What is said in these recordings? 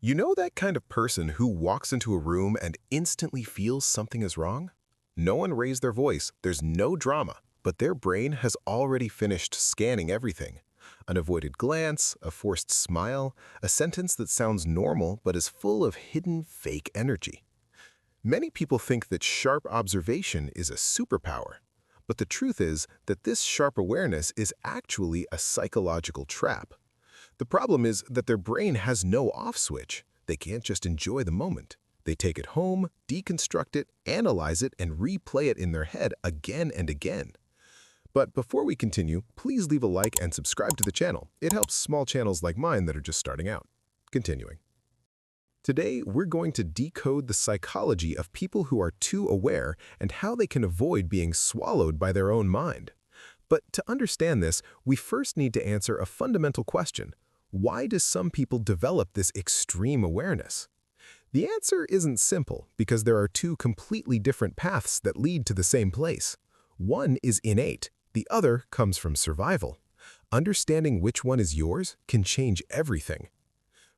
You know that kind of person who walks into a room and instantly feels something is wrong? No one raised their voice, there's no drama, but their brain has already finished scanning everything. An avoided glance, a forced smile, a sentence that sounds normal but is full of hidden fake energy. Many people think that sharp observation is a superpower, but the truth is that this sharp awareness is actually a psychological trap. The problem is that their brain has no off switch. They can't just enjoy the moment. They take it home, deconstruct it, analyze it, and replay it in their head again and again. But before we continue, please leave a like and subscribe to the channel. It helps small channels like mine that are just starting out. Continuing. Today, we're going to decode the psychology of people who are too aware and how they can avoid being swallowed by their own mind. But to understand this, we first need to answer a fundamental question. Why do some people develop this extreme awareness? The answer isn't simple because there are two completely different paths that lead to the same place. One is innate, the other comes from survival. Understanding which one is yours can change everything.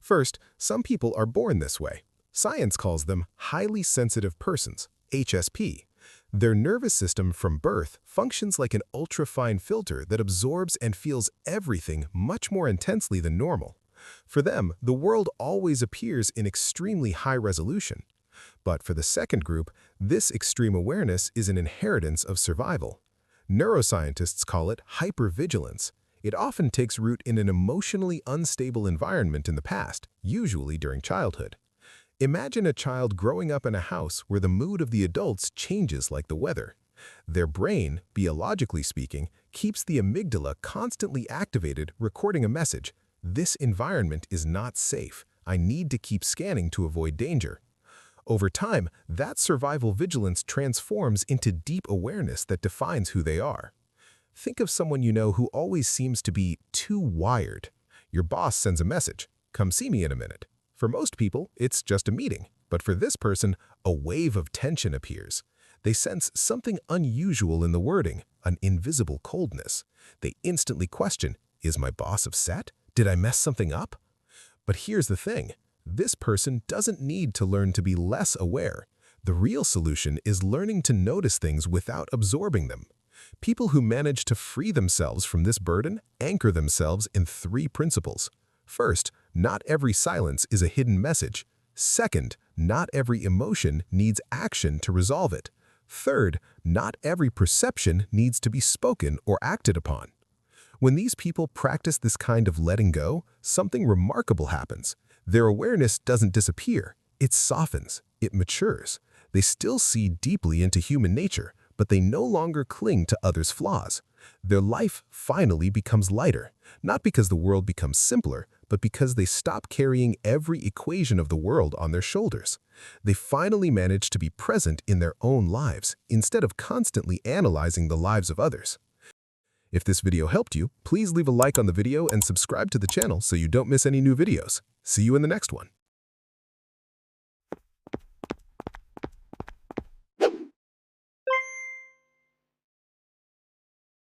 First, some people are born this way. Science calls them highly sensitive persons, HSP. Their nervous system from birth functions like an ultra-fine filter that absorbs and feels everything much more intensely than normal. For them, the world always appears in extremely high resolution. But for the second group, this extreme awareness is an inheritance of survival. Neuroscientists call it hypervigilance. It often takes root in an emotionally unstable environment in the past, usually during childhood. Imagine a child growing up in a house where the mood of the adults changes like the weather. Their brain, biologically speaking, keeps the amygdala constantly activated, recording a message. This environment is not safe. I need to keep scanning to avoid danger. Over time, that survival vigilance transforms into deep awareness that defines who they are. Think of someone you know who always seems to be too wired. Your boss sends a message, "Come see me in a minute." For most people, it's just a meeting, but for this person, a wave of tension appears. They sense something unusual in the wording, an invisible coldness. They instantly question, is my boss upset? Did I mess something up? But here's the thing, this person doesn't need to learn to be less aware. The real solution is learning to notice things without absorbing them. People who manage to free themselves from this burden anchor themselves in three principles. First, not every silence is a hidden message. Second, not every emotion needs action to resolve it. Third, not every perception needs to be spoken or acted upon. When these people practice this kind of letting go, something remarkable happens. Their awareness doesn't disappear. It softens. It matures. They still see deeply into human nature, but they no longer cling to others' flaws. Their life finally becomes lighter, not because the world becomes simpler, but because they stop carrying every equation of the world on their shoulders. They finally manage to be present in their own lives, instead of constantly analyzing the lives of others. If this video helped you, please leave a like on the video and subscribe to the channel so you don't miss any new videos. See you in the next one.